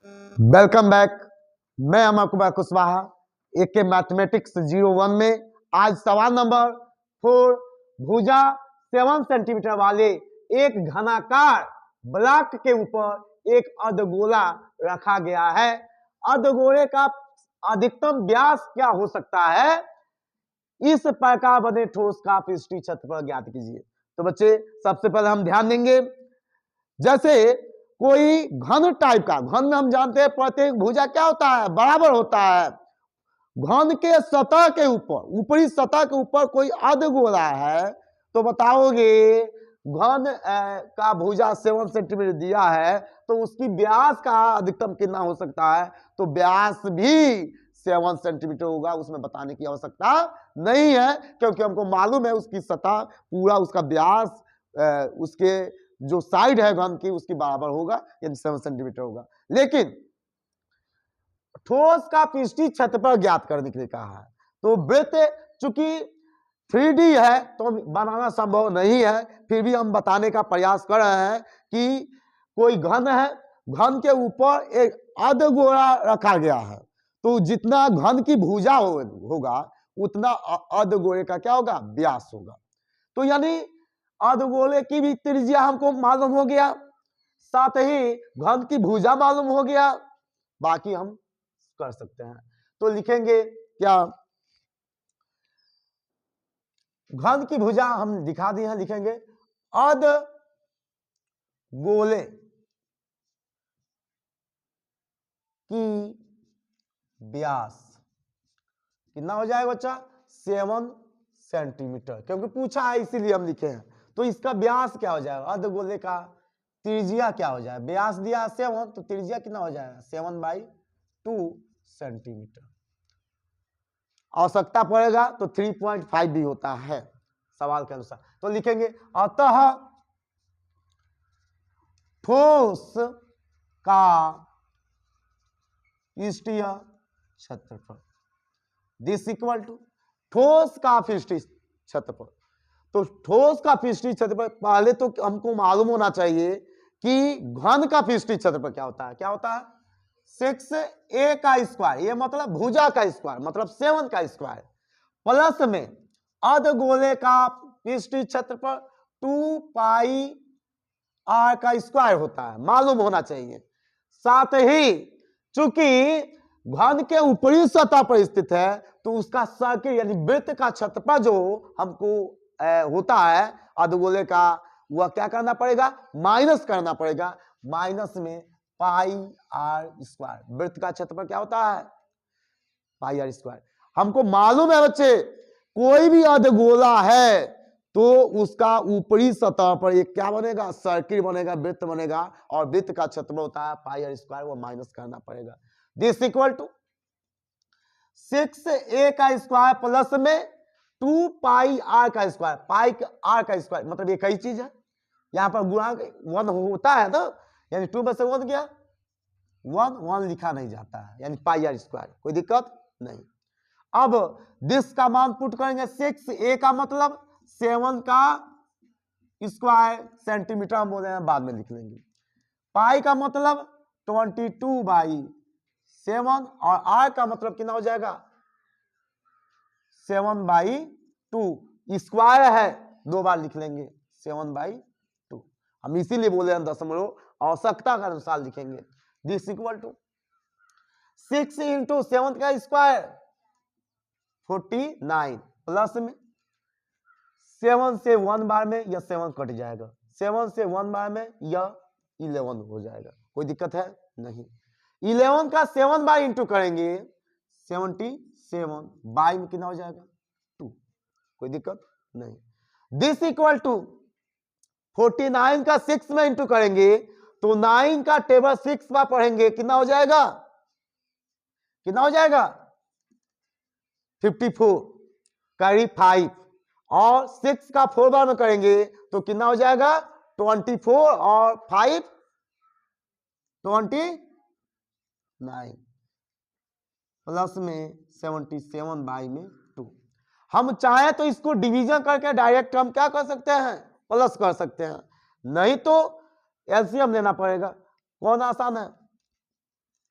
Welcome back. मैं Amar Kumar Kushwaha AK mathematics 01 में आज सवाल नंबर 4 भुजा 7 सेंटीमीटर वाले एक घनाकार ब्लॉक के ऊपर एक अर्धगोला रखा गया है। अर्धगोले का अधिकतम व्यास क्या हो सकता है? इस प्रकार बने ठोस का पृष्ठीय क्षेत्रफल ज्ञात कीजिए। तो बच्चे सबसे पहले हम ध्यान देंगे, जैसे कोई घन टाइप का, घन में हम जानते हैं प्रत्येक भुजा क्या होता है, बराबर होता है। घन के सतह के ऊपर, ऊपरी सतह के ऊपर कोई अर्धगोला है, तो बताओगे घन का भुजा 7 सेंटीमीटर दिया है तो उसकी व्यास का अधिकतम कितना हो सकता है? तो व्यास भी 7 सेंटीमीटर होगा, उसमें बताने की आवश्यकता नहीं है क्योंकि हमको मालूम है उसकी सतह पूरा, उसका व्यास उसके जो साइड है घन की उसकी बराबर होगा, यानी 7 सेंटीमीटर होगा। लेकिन ठोस का पृष्ठीय क्षेत्रफल ज्ञात करने के लिए कहा है, तो वृत्त चूंकि 3D है तो बनाना संभव नहीं है, फिर भी हम बताने का प्रयास कर रहे हैं कि कोई घन है, घन के ऊपर एक अर्धगोला रखा गया है, तो जितना घन की भुजा होगा उतना अर्धगोले का क्या होगा, व्यास होगा। तो यानी अर्धगोले की भी त्रिज्या हमको मालूम हो गया, साथ ही घन की भुजा मालूम हो गया, बाकी हम कर सकते हैं। तो लिखेंगे क्या, घन की भुजा हम दिखा दिए हैं, लिखेंगे अर्धगोले की व्यास कितना हो जाएगा बच्चा, 7 सेंटीमीटर, क्योंकि पूछा है इसीलिए हम लिखे हैं। तो इसका व्यास क्या हो जाएगा, अर्धगोले का त्रिज्या क्या हो जाएगा, व्यास दिया 7 तो त्रिज्या कितना हो जाएगा 7/2 सेंटीमीटर। आवश्यकता पड़ेगा तो 3.5 भी होता है सवाल के अनुसार। तो लिखेंगे अतः ठोस का पृष्ठीय क्षेत्रफल दिस इक्वल टू ठोस का पृष्ठीय क्षेत्रफल। तो ठोस का पृष्ठीय क्षेत्रफल पहले तो हमको मालूम होना चाहिए कि घन का पृष्ठीय क्षेत्रफल क्या होता है, क्या होता है 6a का स्क्वायर, ये मतलब भुजा का स्क्वायर, मतलब 7 का स्क्वायर, प्लस में अर्धगोले का पृष्ठीय क्षेत्रफल 2πr का स्क्वायर होता है, मालूम होना चाहिए। साथ ही चूंकि घन के ऊपरी सतह पर स्थित है तो उसका सर्किल यानी वृत्त का क्षेत्रफल जो हमको होता है अर्धगोले का, वह क्या करना पड़ेगा, माइनस करना पड़ेगा, माइनस में πr²। वृत्त का क्षेत्रफल क्या होता है, πr²। हमको मालूम है बच्चे कोई भी अर्धगोला है तो उसका ऊपरी सतह पर एक क्या बनेगा, सर्किल बनेगा, वृत्त बनेगा, और वृत्त का क्षेत्रफल होता है πr², वो माइनस करना पड़ेगा। दिस इक्वल टू 6a का स्क्वायर प्लस में 2πr का स्क्वायर, पाई r का स्क्वायर मतलब ये कई चीज है, यहां पर गुणा 1 होता है ना, यानी 2 में से 1 गया, 1 लिखा नहीं जाता है, यानी πr², कोई दिक्कत नहीं। अब दिस का मान पुट करेंगे, 6a का मतलब 7 का स्क्वायर सेंटीमीटर हम बोले हैं, बाद में लिख लेंगे। पाई का मतलब 22/7 और r का मतलब कितना हो जाएगा 7/2, स्क्वायर है 2 बार लिख लेंगे 7/2, हम इसीलिए बोले हैं दशमलव आवश्यकता के अनुसार लिखेंगे। दिस इक्वल टू 6 × 7 का स्क्वायर 49 प्लस में 7 से 1 बार में यह 7 कट जाएगा, 7 से 1 बार में यह 11 हो जाएगा, कोई दिक्कत है नहीं। 11 का 7 बार इंटू करेंगे 77, बाई में कितना हो जाएगा 2, कोई दिक्कत नहीं। दिस इक्वल टू 49 का 6 में इंटू करेंगे तो 9 का टेबल 6 बार पढ़ेंगे, कितना हो जाएगा, कितना हो जाएगा 54, करीब 5, और 6 का 4 बार में करेंगे तो कितना हो जाएगा 24 और 5 29 प्लस में 77/2। हम चाहे तो इसको डिवीजन करके डायरेक्ट हम क्या कर सकते हैं, प्लस कर सकते हैं, नहीं तो एलसीएम लेना पड़ेगा। कौन आसान है,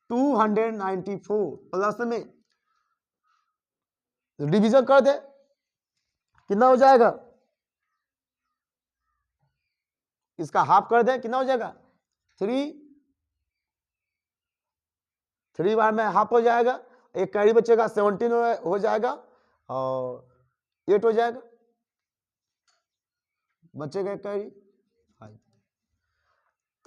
294 प्लस में डिवीजन कर दे, कितना हो जाएगा, इसका हाफ कर दे, कितना हो जाएगा 3 बार में हाफ हो जाएगा, एक कैरी बचेगा 17 हो जाएगा और 8 हो जाएगा, बचेगा एक कैरी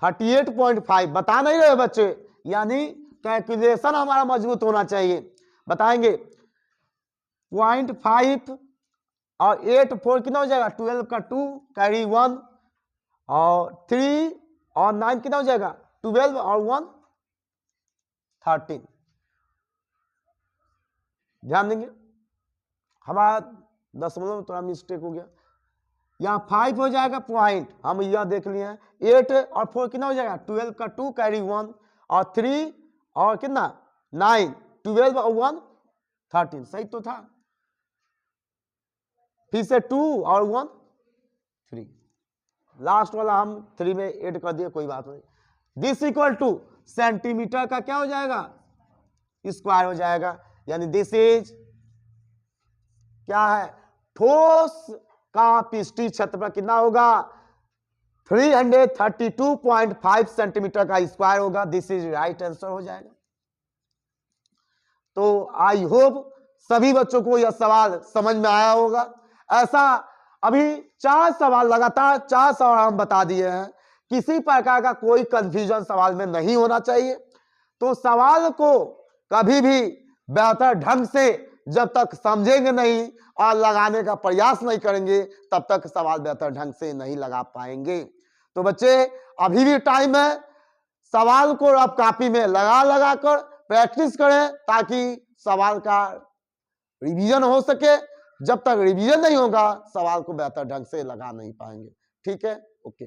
38.5। बता नहीं रहे बच्चे, यानी कैलकुलेशन हमारा मजबूत होना चाहिए। बताएंगे 0.5 और 8 4 कितना हो जाएगा, 12 का 2 कैरी 1 और 3 और 9 कितना हो जाएगा, 12 और 1 13। ध्यान देंगे, हमारा दशमलव में थोड़ा मिस्टेक हो गया, यहाँ 5 हो जाएगा पॉइंट, हम यह देख लिए हैं। 8 और 4 कितना हो जाएगा, 12 का 2 कैरी 1 और 3 और कितना 9, 12 और 1 13, सही तो था। फिर से 2 और 1 3, लास्ट वाला हम 3 में ऐड कर दिए, कोई बात नहीं। दिस इक्वल टू सेंटीमीटर का क्या हो जाएगा, स्क्वायर हो जाएगा, यानी दिस इज क्या है, ठोस का पृष्ठीय क्षेत्रफल कितना होगा, 332.5 सेंटीमीटर का स्क्वायर होगा। दिस इज राइट आंसर हो जाएगा। तो आई होप सभी बच्चों को यह सवाल समझ में आया होगा। ऐसा अभी 4 सवाल लगातार 4 सवाल हम बता दिए हैं, किसी प्रकार का कोई कंफ्यूजन सवाल में नहीं होना चाहिए। तो सवाल को कभी भी बेहतर ढंग से जब तक समझेंगे नहीं और लगाने का प्रयास नहीं करेंगे, तब तक सवाल बेहतर ढंग से नहीं लगा पाएंगे। तो बच्चे अभी भी टाइम है, सवाल को आप कॉपी में लगा कर प्रैक्टिस करें, ताकि सवाल का रिवीजन हो सके। जब तक रिवीजन नहीं होगा, सवाल को बेहतर ढंग से लगा नहीं पाएंगे। ठीक है, ओके।